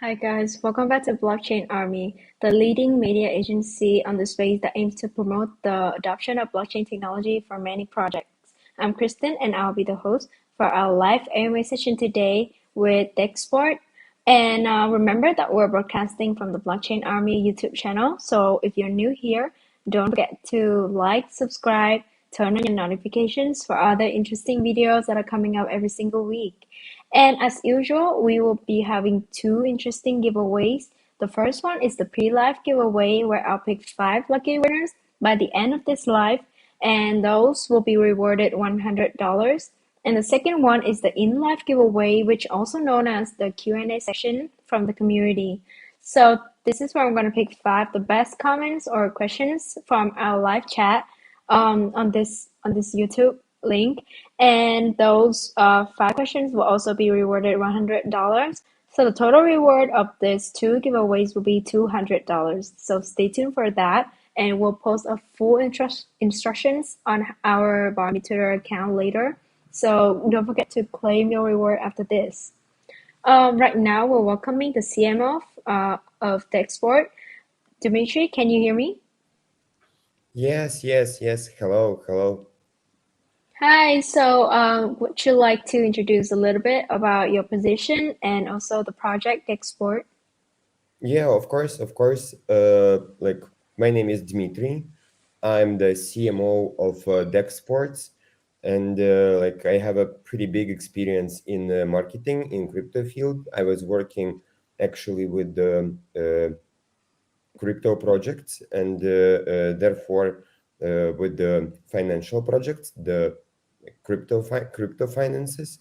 Hi guys, welcome back to Blockchain Army, the leading media agency on the space that aims to promote the adoption of blockchain technology for many projects. I'm Kristen and I'll be the host for our live AMA session today with Dexsport. And remember that we're broadcasting from the Blockchain Army YouTube channel. So if you're new here, don't forget to like, subscribe, turn on your notifications for other interesting videos that are coming out every single week. And as usual, we will be having two interesting giveaways. The first one is the pre-live giveaway where I'll pick five lucky winners by the end of this live, and those will be rewarded $100. And the second one is the in-live giveaway, which also known as the Q&A section from the community. So this is where I'm going to pick five the best comments or questions from our live chat on this YouTube link, and those five questions will also be rewarded $100. So the total reward of these two giveaways will be $200. So stay tuned for that, and we'll post a full instructions on our Barbie Twitter account later. So don't forget to claim your reward after this. Right now, we're welcoming the CMO of Dexsport. Dimitri, can you hear me? Yes. Hello. Hi, so would you like to introduce a little bit about your position and also the project Export? Yeah, of course. Like my name is Dmitry. I'm the CMO of Dexsports, and like I have a pretty big experience in marketing in crypto field. I was working actually with the crypto projects and therefore with the financial projects, the crypto finances.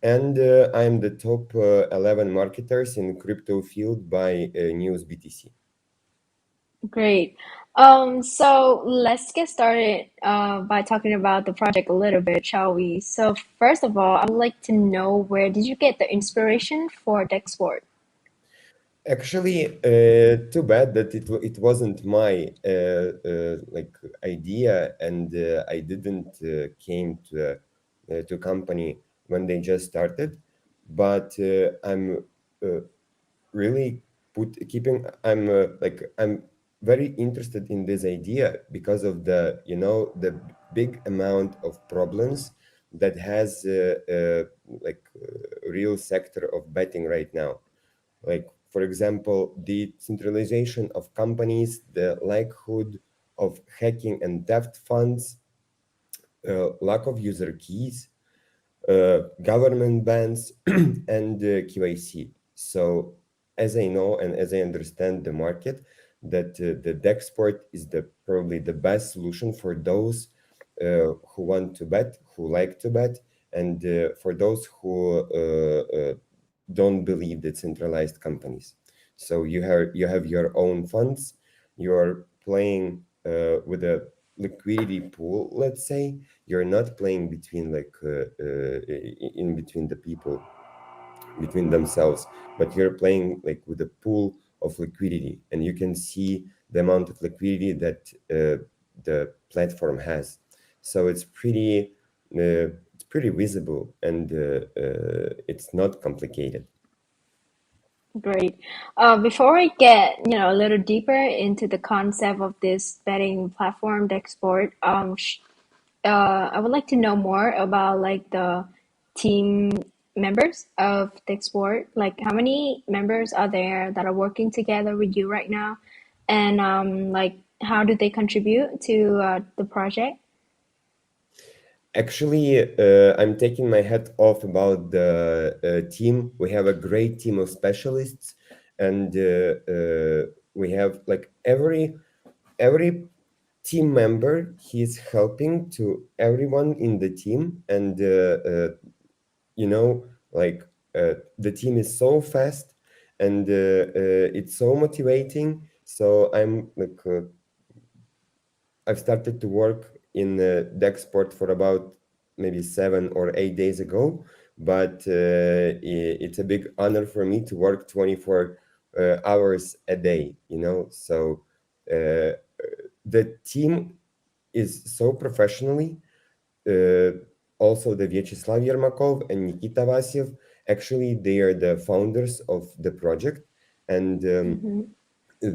And I'm the top 11 marketers in crypto field by News BTC. Great. So let's get started by talking about the project a little bit, shall we? So first of all, I would like to know where did you get the inspiration for Dexport? Actually, too bad that it wasn't my like idea, and I didn't came to company when they just started. But I'm uh, really I'm very interested in this idea because of the big amount of problems that has real sector of betting right now, like for example the centralization of companies, the likelihood of hacking and theft funds, lack of user keys, government bans, and QAC. So, as I know and as I understand the market, that the Dexport is the probably the best solution for those who want to bet, who like to bet, and for those who don't believe the centralized companies. So you have your own funds. You're playing with a liquidity pool, let's say. You're not playing between in between the people, between themselves, but you're playing like with a pool of liquidity, and you can see the amount of liquidity that the platform has. So it's pretty visible, and it's not complicated. Great. Before we get, a little deeper into the concept of this betting platform, Dexport, I would like to know more about like the team members of Dexport. Like how many members are there that are working together with you right now, and like how do they contribute to the project? Actually, I'm taking my hat off about the team. We have a great team of specialists, and we have like every team member. He's helping to everyone in the team, and you know, like the team is so fast, and it's so motivating. So I've started to work in Dexport for about maybe 7 or 8 days ago, but it's a big honor for me to work 24 hours a day, you know. So uh, the team is so professionally. Uh, Also, the Vyacheslav Yermakov and Nikita Vasyev, actually, they are the founders of the project. and Mm-hmm.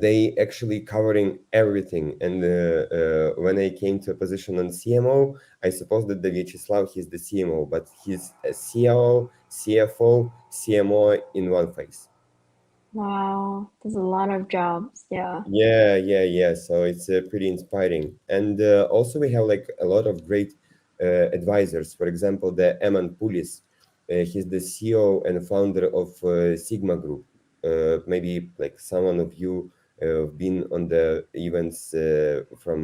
they actually covering everything. And when I came to a position on CMO, I suppose that the Vyacheslav, he's the CMO, but he's a COO, CFO, CMO in one face. Wow, there's a lot of jobs. Yeah, Yeah. So it's pretty inspiring. And also we have like a lot of great advisors. For example, the Eman Pulis, he's the CEO and founder of Sigma Group. Maybe like someone of you been on the events from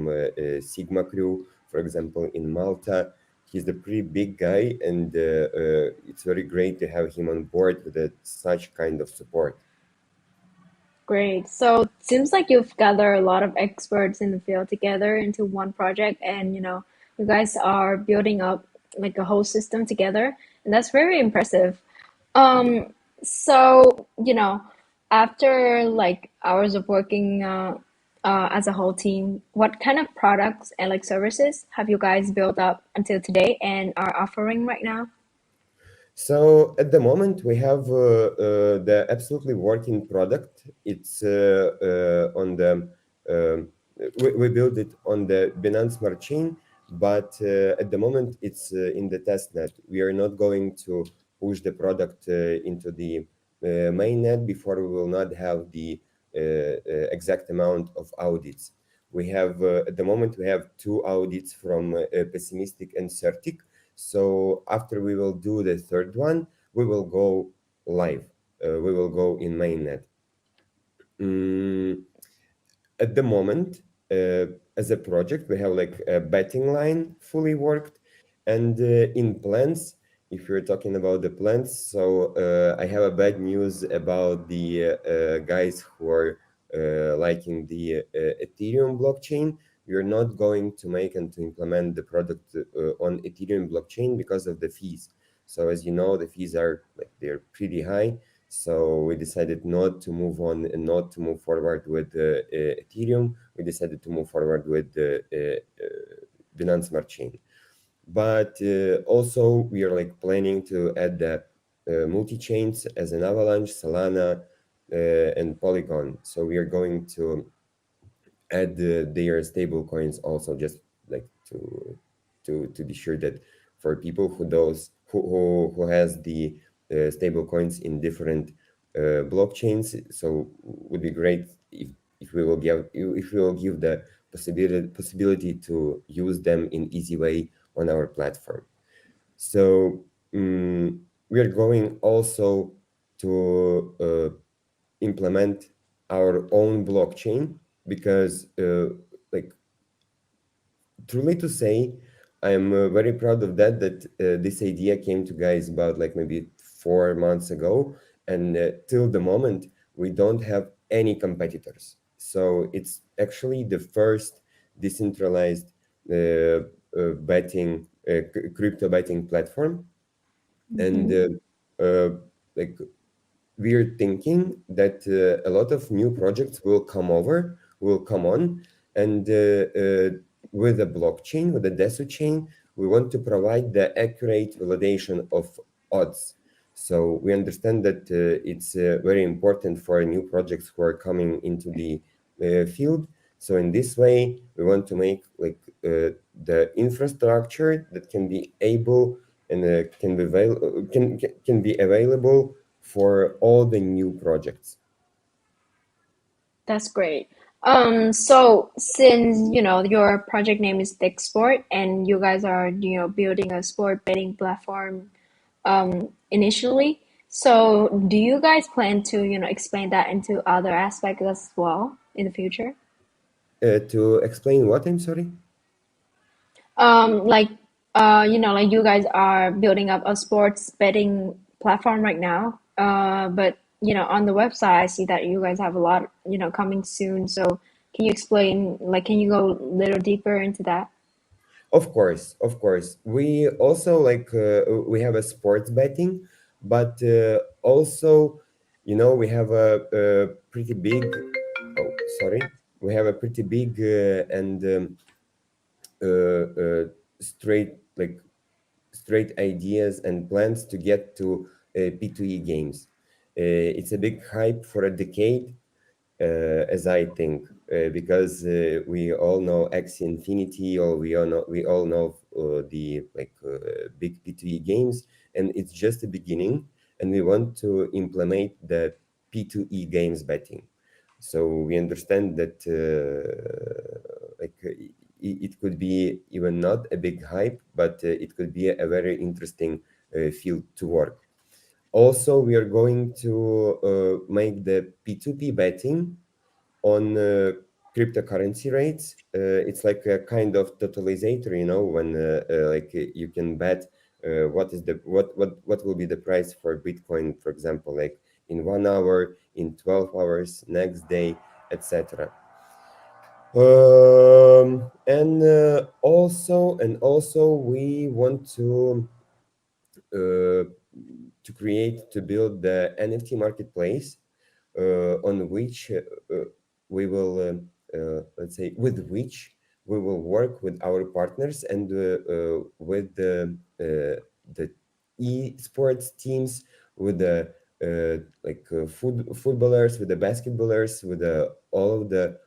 Sigma Crew, for example, in Malta. He's a pretty big guy, and it's very great to have him on board with such kind of support. great. So it seems like you've gathered a lot of experts in the field together into one project, and you guys are building up like a whole system together, and that's very impressive. Um, so, after like hours of working as a whole team, what kind of products and like services have you guys built up until today and are offering right now? So at the moment, we have the absolutely working product. It's on the we built it on the Binance Smart Chain, but at the moment it's in the test net. We are not going to push the product into the main net before we will not have the exact amount of audits. We have at the moment we have two audits from Pessimistic and Certic. So after we will do the third one, we will go live. We will go in mainnet. Mm, at the moment, as a project, we have like a betting line fully worked, and in plans. If you're talking about the plans, so I have a bad news about the guys who are liking the Ethereum blockchain. We are not going to make and to implement the product on Ethereum blockchain because of the fees. So as you know, the fees are like they're pretty high, so we decided not to move on and not to move forward with Ethereum. We decided to move forward with Binance Smart Chain. But also we are like planning to add the multi chains as an Avalanche, Solana, and Polygon. So we are going to add their stable coins also, just like to be sure that for people who has the stable coins in different blockchains, so would be great if we will give the possibility to use them in easy way on our platform. So we are going also to implement our own blockchain because like truly to say, I'm very proud of that this idea came to guys about like maybe 4 months ago, and till the moment we don't have any competitors. So it's actually the first decentralized crypto betting platform, and Mm-hmm. like we're thinking that a lot of new projects will come on, and with a blockchain, with a Desu chain, we want to provide the accurate validation of odds. So we understand that it's very important for new projects who are coming into the field. So in this way, we want to make like the infrastructure that can be able and can be available for all the new projects. That's great. So since your project name is Dexsport and you guys are building a sport betting platform initially, so do you guys plan to expand that into other aspects as well in the future? To explain what, I'm sorry? Like like you guys are building up a sports betting platform right now. But on the website I see that you guys have a lot, coming soon. So can you explain, like, can you go a little deeper into that? Of course, of course. We also like we have a sports betting, but also, we have a pretty big. Oh, sorry. We have a pretty big and uh, straight straight ideas and plans to get to P2E games. It's a big hype for a decade, as I think, because we all know Axie Infinity, or we all know the big P2E games, and it's just the beginning. And we want to implement the P2E games betting. So we understand that it could be even not a big hype, but it could be a very interesting field to work. Also, we are going to make the P2P betting on cryptocurrency rates. It's like a kind of totalizator, when you can bet what will be the price for Bitcoin, for example, like in 1 hour, in 12 hours, next day, etc. And also we want uh, to build the NFT marketplace, on which we will, let's say, with which we will work with our partners and with the esports teams, with the footballers, with the basketballers, with all of the,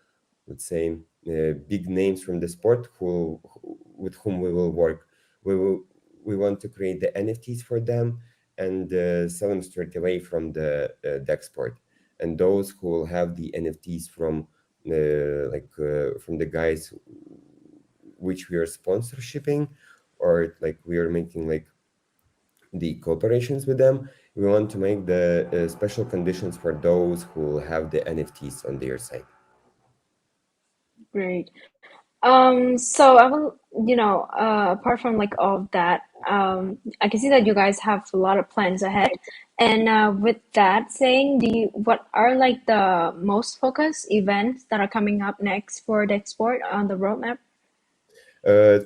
let's say, big names from the sport with whom we will work. We will we want to create the NFTs for them and sell them straight away from the Dexsport. And those who will have the NFTs from the guys which we are sponsorshipping, or like we are making like the cooperations with them, we want to make the special conditions for those who will have the NFTs on their site. Great. So I will, apart from like all of that, I can see that you guys have a lot of plans ahead. And with that saying, what are like the most focused events that are coming up next for the export on the roadmap? Uh,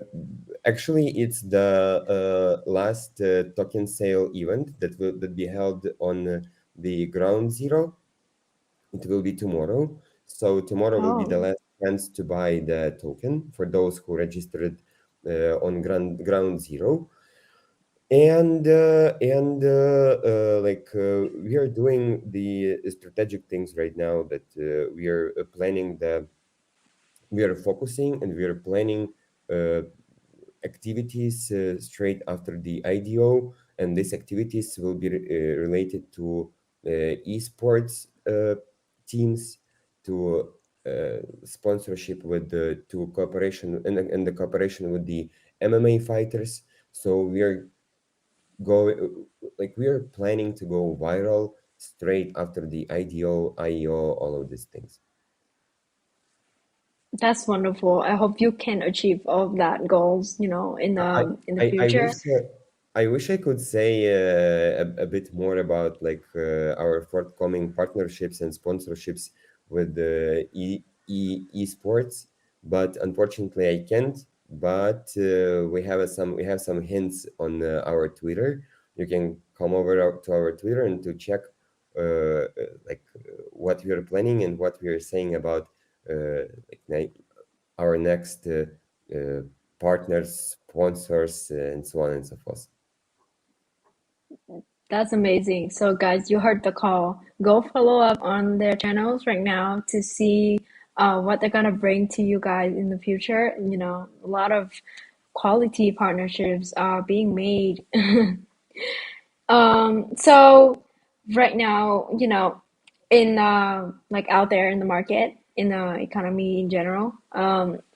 Actually, it's the last token sale event that be held on the ground zero. It will be tomorrow. So tomorrow will be the Oh, last chance to buy the token for those who registered on ground zero. And we are doing the strategic things right now, that we are focusing and we are planning uh, activities straight after the IDO, and these activities will be related to esports teams, to sponsorship with the to cooperation and the cooperation with the MMA fighters. So we are planning to go viral straight after the IDO, IEO, all of these things. that's wonderful. I hope you can achieve all of that goals, I in the I wish future. I could say a bit more about our forthcoming partnerships and sponsorships with the esports, but unfortunately I can't. But we have some hints on our Twitter. You can come over to our Twitter and to check what we are planning and what we are saying about our next uh, partners, sponsors, and so on and so forth. That's amazing. So, guys, you heard the call. Go follow up on their channels right now to see what they're gonna bring to you guys in the future. A lot of quality partnerships are being made. So right now, in like out there in the market, in the economy in general,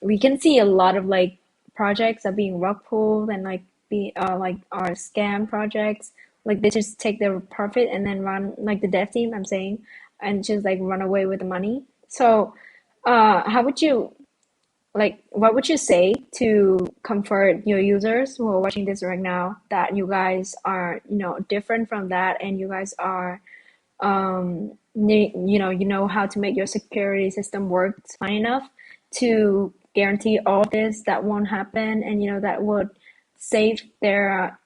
we can see a lot of like projects are being rug pulled and like like are scam projects. Like they just take their profit and then run like the dev team, I'm saying, and just like run away with the money. So, how would you like, what would you say to comfort your users who are watching this right now that you guys are, different from that and you guys are, you know how to make your security system work fine enough to guarantee all this that won't happen and, that would save their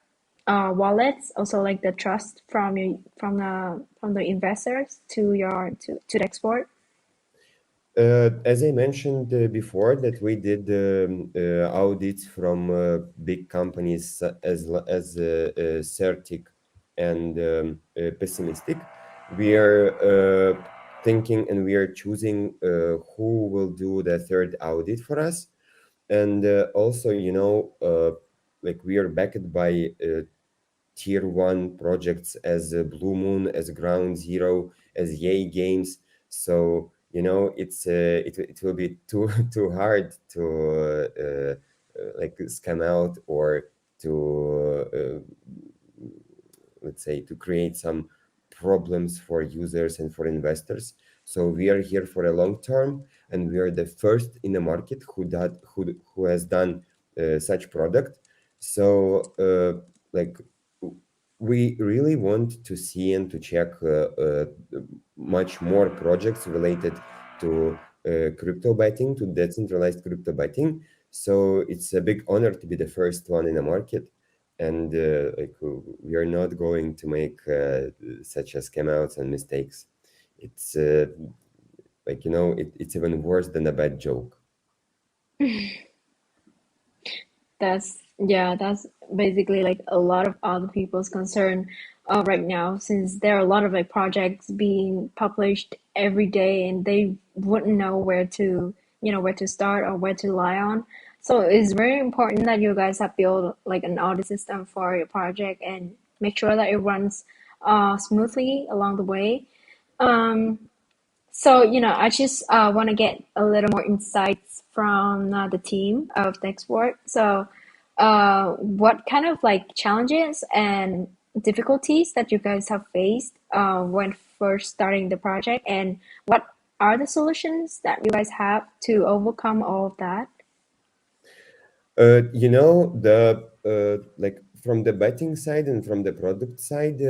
wallets, also like the trust from the investors to to the export. As I mentioned before, that we did audits from big companies as Certic and Pessimistic. we are thinking and we are choosing who will do the third audit for us. And also, like we are backed by tier one projects as Blue Moon, as Ground Zero, as Yay Games. So it will be too too hard to like scam out or to let's say to create some problems for users and for investors. So we are here for a long term, and we are the first in the market who has done such product. So like we really want to see and to check much more projects related to crypto betting, to decentralized crypto betting. So it's a big honor to be the first one in the market, and we are not going to make such as scam outs and mistakes. It's it's even worse than a bad joke. That's yeah, that's basically like a lot of other people's concern right now, since there are a lot of like projects being published every day and they wouldn't know where to, where to start or where to rely on. So it's very important that you guys have built like an audit system for your project and make sure that it runs smoothly along the way. Um, so, I just want to get a little more insights from the team of Dexsport. So, what kind of like challenges and difficulties that you guys have faced when first starting the project, and what are the solutions that you guys have to overcome all of that? The like from the betting side and from the product side,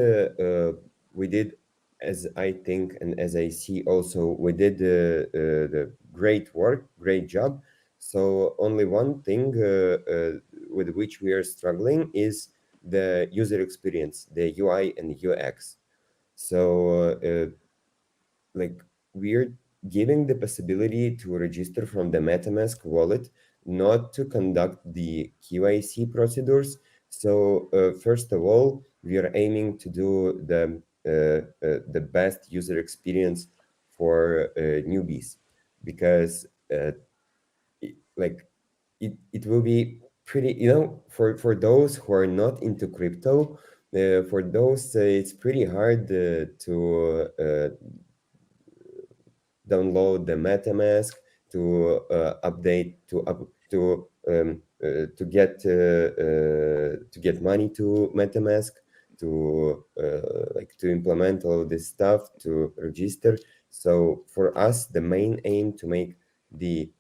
we did, as I think and as I see also, we did the great work, great job. So only one thing with which we are struggling is the user experience, the UI and UX. So like we're giving the possibility to register from the MetaMask wallet, not to conduct the KYC procedures. So first of all, we are aiming to do the best user experience for newbies, because like it will be pretty, for those who are not into crypto, for those it's pretty hard to download the MetaMask, to update to get money to MetaMask, to to implement all of this stuff, to register. So for us, the main aim to make the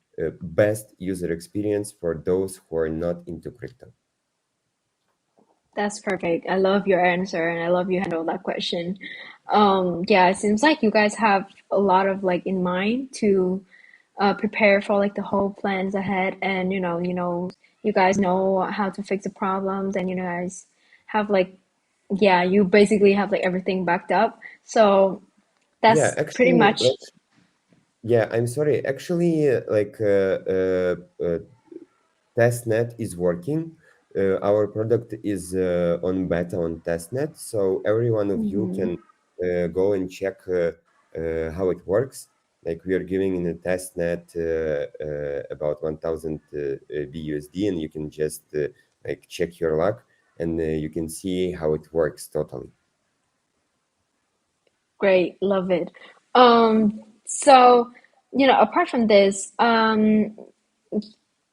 best user experience for those who are not into crypto. That's perfect. I love your answer and I love you handle that question. Yeah, it seems like you guys have a lot of like in mind to prepare for like the whole plans ahead, and you guys know how to fix the problems, and you guys have like, yeah, you basically have like everything backed up. So Yeah, that's pretty actually, much yeah, I'm sorry. Actually, testnet is working. Our product is on beta on testnet, so every one of you mhm. can go and check how it works. Like we are giving in a testnet about 1,000 BUSD, and you can just like check your luck, and you can see how it works totally. Great, love it. So apart from this,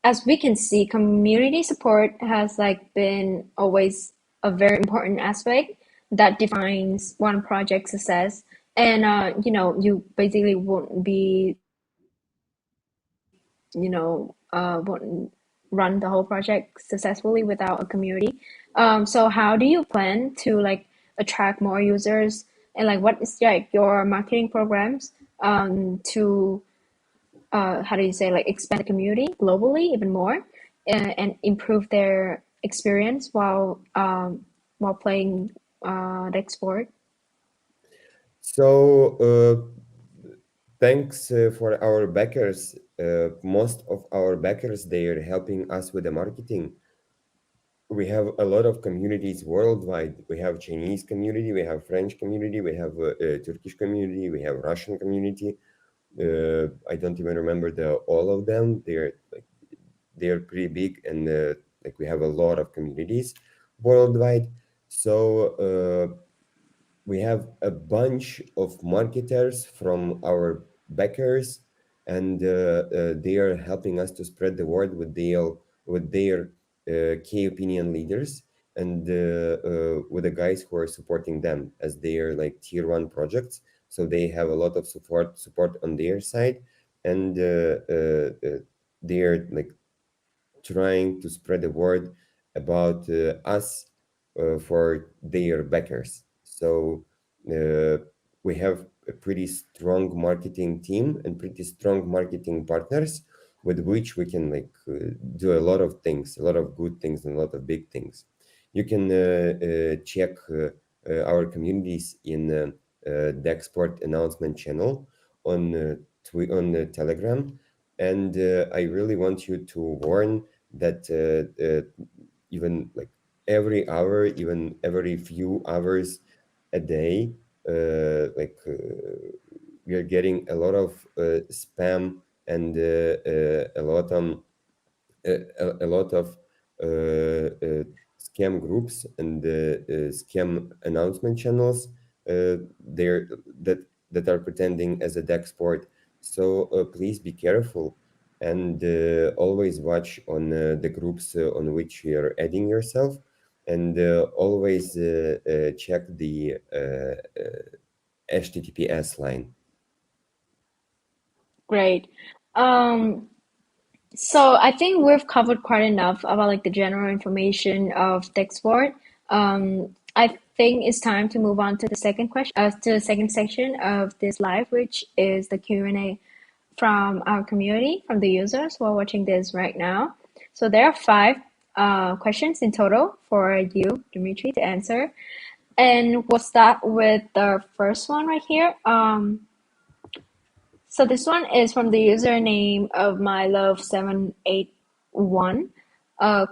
as we can see, community support has like been always a very important aspect that defines one project success. And you basically won't be, won't run the whole project successfully without a community. So how do you plan to like attract more users, and like what is like your marketing programs to how do you say, like expand the community globally even more, and improve their experience while playing deck sport? So thanks for our backers. Most of our backers, they are helping us with the marketing. we have a lot of communities worldwide. We have Chinese community, we have French community, we have Turkish community, we have Russian community. I don't even remember all of them. They're pretty big, and like we have a lot of communities worldwide. So we have a bunch of marketers from our backers, and they are helping us to spread the word with their key opinion leaders, and with the guys who are supporting them as their like tier one projects. So they have a lot of support on their side, and they're like trying to spread the word about us for their backers. So uh, we have a pretty strong marketing team and pretty strong marketing partners with which we can like do a lot of things, a lot of good things, and a lot of big things. You can check our communities in Dexsport announcement channel on Telegram, and I really want you to warn that even like every hour, even every few hours a day, we are getting a lot of spam and a lot of scam groups and scam announcement channels there that are pretending as a Dexport. So please be careful, and always watch on the groups on which you're adding yourself, and always check the HTTPS line. Great. Um, So I think we've covered quite enough about like the general information of Dexport. I think it's time to move on to the second question, to the second section of this live, which is the Q&A from our community, from the users who are watching this right now. So there are five questions in total for you, Dimitri, to answer. And we'll start with the first one right here. So this one is from the username of mylove781.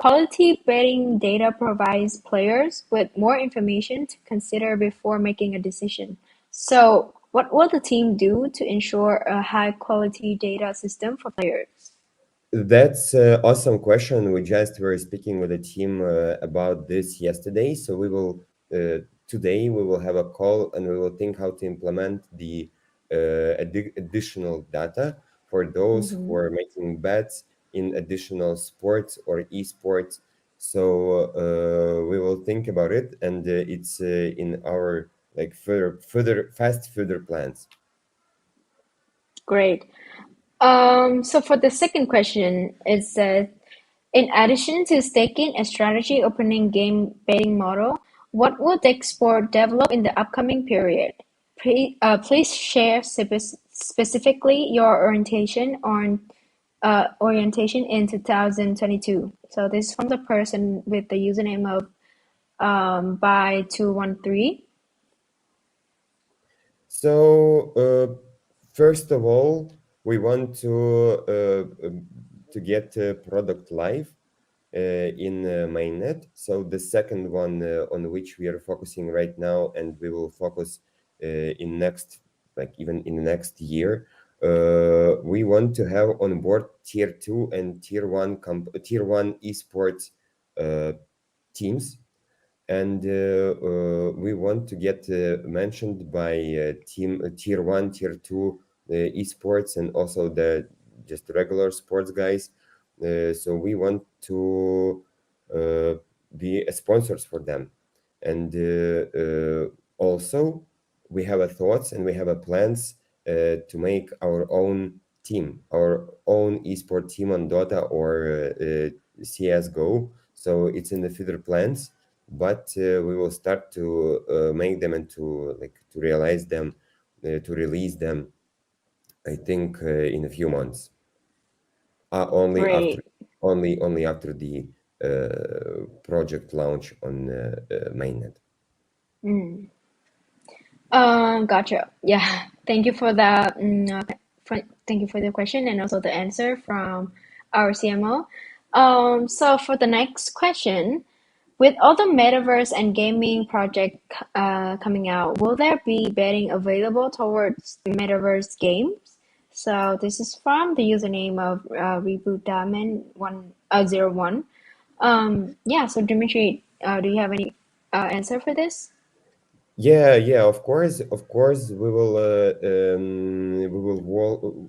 Quality betting data provides players with more information to consider before making a decision. So what will the team do to ensure a high quality data system for players? That's an awesome question. We just were speaking with the team about this yesterday. So today we will have a call, and we will think how to implement the additional data for those who Mhm. are making bets in additional sports or esports. So we will think about it, and it's in our like further plans. Great. So for the second question, it says, in addition to staking a strategy opening game betting model, what will Dexport develop in the upcoming period? Please share specifically your orientation in 2022. So this is from the person with the username of by213. So, first of all, we want to get product live in mainnet. So the second one on which we are focusing right now, and we will focus in next, like even in the next year, we want to have on board tier two and tier one esports uh, teams, and we want to get mentioned by tier one, tier two esports, and also the just regular sports guys. So we want to uh, be sponsors for them, and also we have a thoughts and we have a plans to make our own team, our own esport team on Dota or CS:GO. So it's in the future plans, but we will start to make them and to like to realize them, to release them. I think in a few months. Only after, Great. only after the project launch on mainnet. Mm. Gotcha. Yeah. Thank you for that. Thank you for the question and also the answer from our CMO. So for the next question, With all the metaverse and gaming project coming out, will there be betting available towards metaverse games? So this is from the username of Reboot Diamond 101. Yeah, so Dimitri, do you have any answer for this? Yeah, yeah, of course, we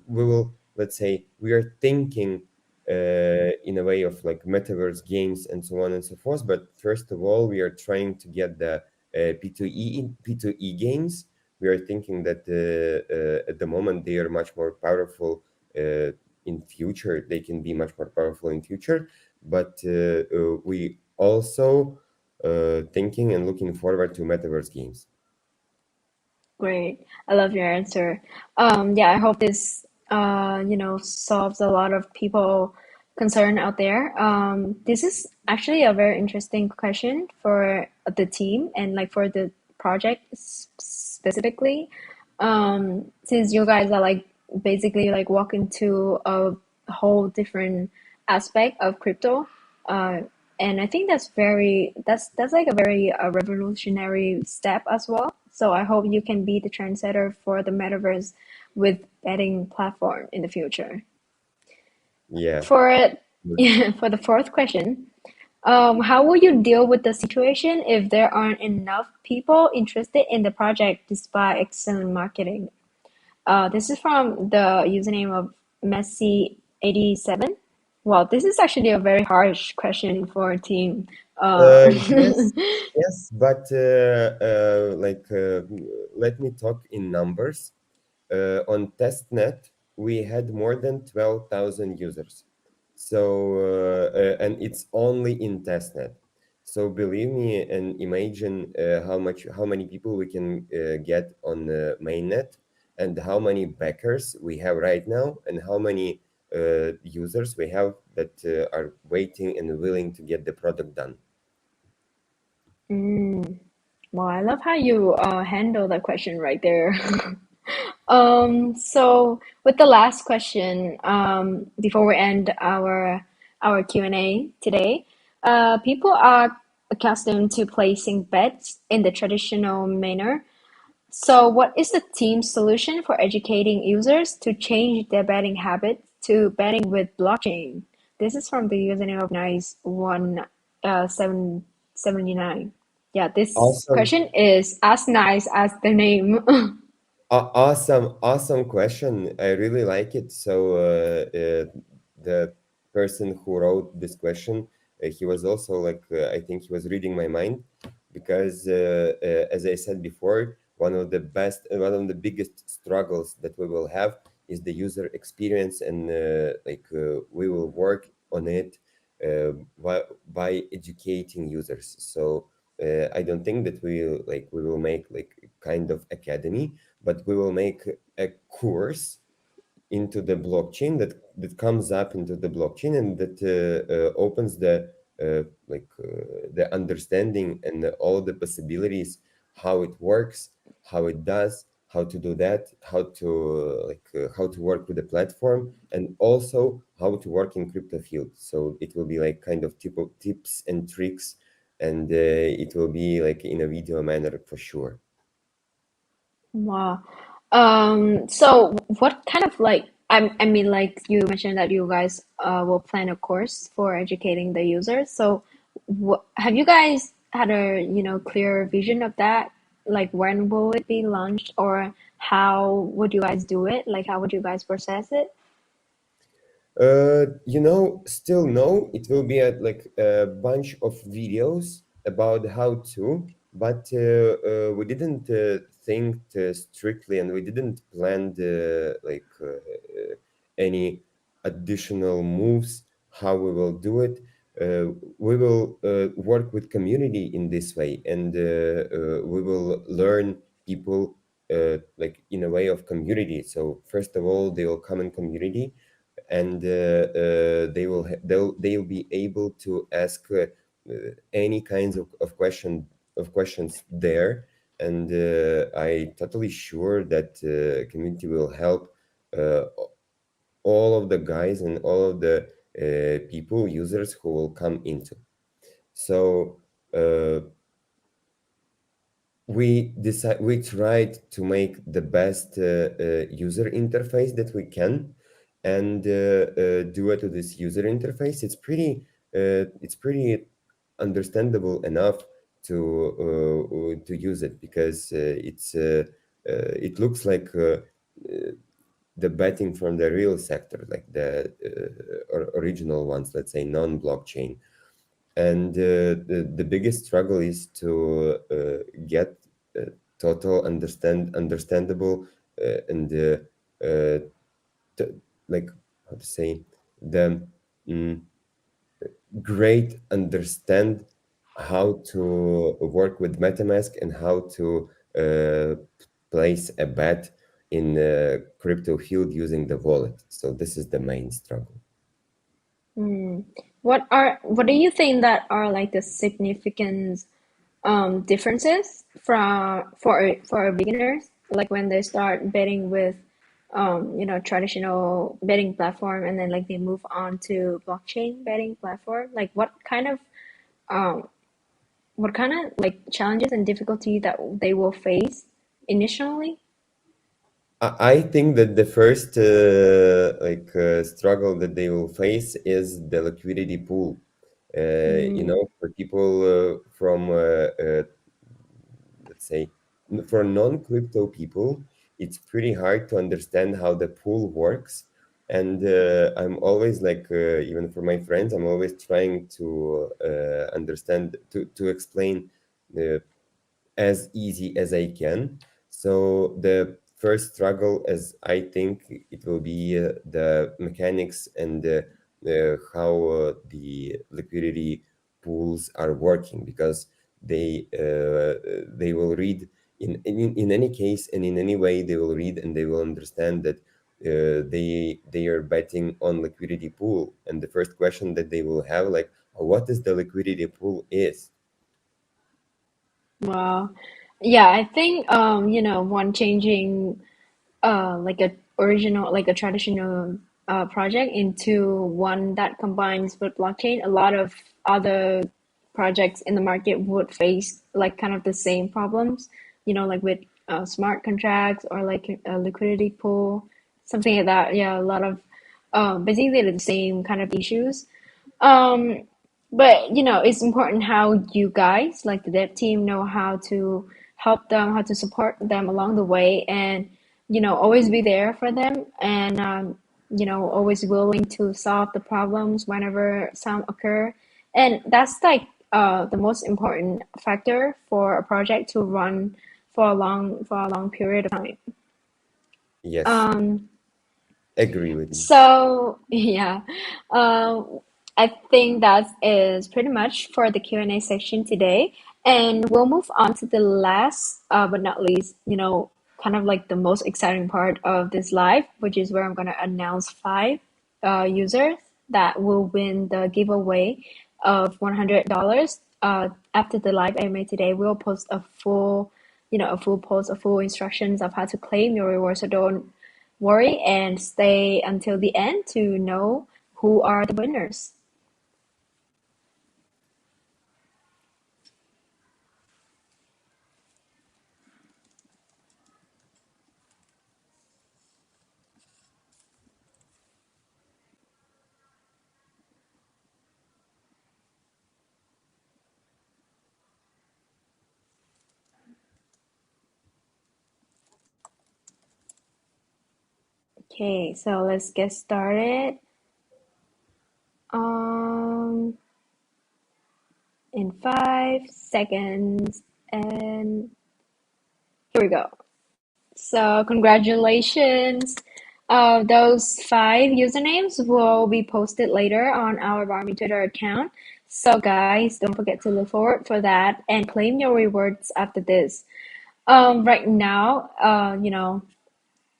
will, let's say, we are thinking in a way of like metaverse games and so on and so forth. But first of all, we are trying to get the P2E games. We are thinking that at the moment they are much more powerful in future. They can be much more powerful in future. But we also thinking and looking forward to metaverse games. Great. I love your answer. Yeah, I hope this solves a lot of people concern out there. This is actually a very interesting question for the team and like for the project specifically. Since you guys are like basically like walking to a whole different aspect of crypto. Uh, and I think that's like a very revolutionary step as well. So I hope you can be the trendsetter for the metaverse with betting platform in the future. Yeah. For for the fourth question, how will you deal with the situation if there aren't enough people interested in the project despite excellent marketing? This is from the username of Messi87. Well, this is actually a very harsh question for a team. Yes, yes, but let me talk in numbers. On testnet, we had more than 12,000 users. So, and it's only in testnet. So believe me and imagine how many people we can get on mainnet, and how many backers we have right now, and how many users we have that are waiting and willing to get the product done. Mm, well, I love how you handle that question right there. So with the last question, before we end our Q&A today, people are accustomed to placing bets in the traditional manner. So what is the team's solution for educating users to change their betting habits to betting with blockchain? This is from the username of nice one 779. Yeah, this Awesome. question is as nice as the name. Awesome, awesome question. I really like it. So, the person who wrote this question, he was also like, I think he was reading my mind, because, as I said before, one of the biggest struggles that we will have is the user experience, and we will work on it by educating users. So, I don't think that we will make like kind of academy, but we will make a course into the blockchain that comes up into the blockchain, and that opens the understanding and all the possibilities, how it works, how it does, how to do that, how to work with the platform, and also how to work in crypto field. So it will be like kind of tips and tricks, and it will be like in a video manner for sure. Wow. So what kind of like I mean like you mentioned that you guys will plan a course for educating the users. So what have you guys had a clear vision of that? Like when will it be launched or how would you guys do it? Like how would you guys process it? Still no. It will be like a bunch of videos about how to, but we didn't think strictly, and we didn't plan any additional moves. How we will do it? We will work with community in this way, and we will learn people like in a way of community. So first of all, they will come in community, and they'll be able to ask any kinds of questions there, and I totally sure that community will help uh, all of the guys and all of the people users who will come into. So uh, we tried to make the best user interface that we can, and due to this user interface, it's pretty understandable enough to use it, because it looks like the betting from the real sector, like the original ones, let's say non-blockchain. And the biggest struggle is to get total understandable and uh, t- like, how to say, the mm, great understand how to work with MetaMask and how to place a bet in crypto field using the wallet. So this is the main struggle. Hmm. What do you think that are like the significant differences from for beginners, like when they start betting with traditional betting platform, and then like they move on to blockchain betting platform? Like um what kind of like challenges and difficulty that they will face initially? I think that the first struggle that they will face is the liquidity pool. Mm, For people from let's say, for non-crypto people, it's pretty hard to understand how the pool works. And I'm always like, even for my friends, I'm always trying to understand, to explain uh, as easy as I can. So the first struggle, as I think, it will be the mechanics and how the liquidity pools are working, because they will read in any case and in any way, they will read and they will understand that they are betting on liquidity pool, and the first question that they will have, like, what is the liquidity pool is. wow. Yeah, I think one changing like a original, like a traditional project into one that combines with blockchain, a lot of other projects in the market would face like kind of the same problems, like with smart contracts or like a liquidity pool, something like that. Yeah, a lot of basically the same kind of issues. Um, but it's important how you guys, like the dev team, know how to help them, how to support them along the way, and always be there for them, and always willing to solve the problems whenever some occur. And that's like the most important factor for a project to run for a long period of time. Yes, Um, agree with you. So yeah, I think that is pretty much for the Q&A section today, and we'll move on to the last, but not least, kind of like the most exciting part of this live, which is where I'm gonna announce five users that will win the giveaway of $100. After the live I made today, we'll post a full, a full post, a full instructions of how to claim your reward. So don't worry and stay until the end to know who are the winners. Okay, so let's get started. Um, in 5 seconds, and here we go. So congratulations. Those five usernames will be posted later on our Barmy Twitter account. So guys, don't forget to look forward for that and claim your rewards after this. Right now,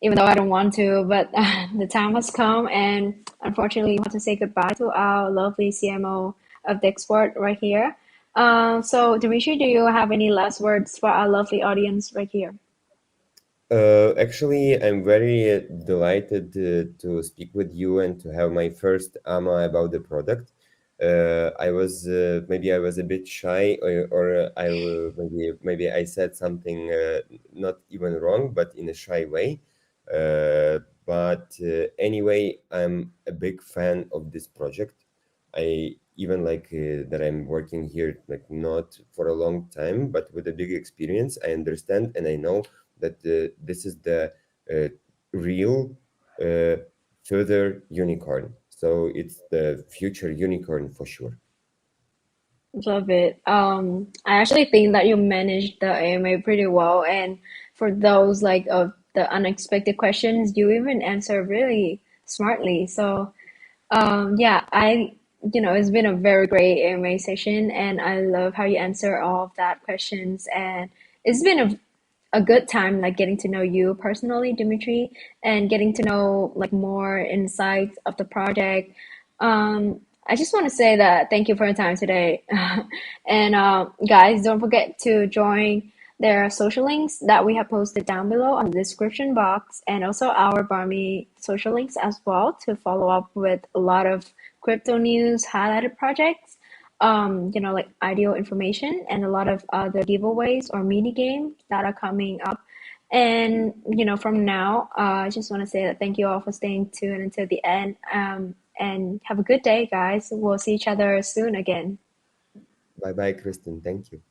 even though I don't want to, but the time has come, and unfortunately, we have to say goodbye to our lovely CMO of Dexsport right here. So, Dimitri, do you have any last words for our lovely audience right here? Actually, I'm very delighted to speak with you and to have my first AMA about the product. I was maybe I was a bit shy, or maybe I said something not even wrong, but in a shy way. But anyway, I'm a big fan of this project. I even like that I'm working here, like not for a long time, but with a big experience. I understand and I know that this is the uh, real uh, further unicorn. So it's the future unicorn for sure. Love it. I actually think that you managed the AMA pretty well, and for those like of the unexpected questions, you even answer really smartly. So, yeah, it's been a very great AMA session, and I love how you answer all of that questions, and it's been a good time like getting to know you personally, Dimitri, and getting to know like more insights of the project. I just want to say that thank you for your time today. And guys, don't forget to join their social links that we have posted down below on the description box, and also our Barmy social links as well to follow up with a lot of crypto news, highlighted projects, like ideal information and a lot of other giveaways or mini games that are coming up. And from now, I just want to say that thank you all for staying tuned until the end. And have a good day, guys. We'll see each other soon again. Bye bye, Kristen. Thank you.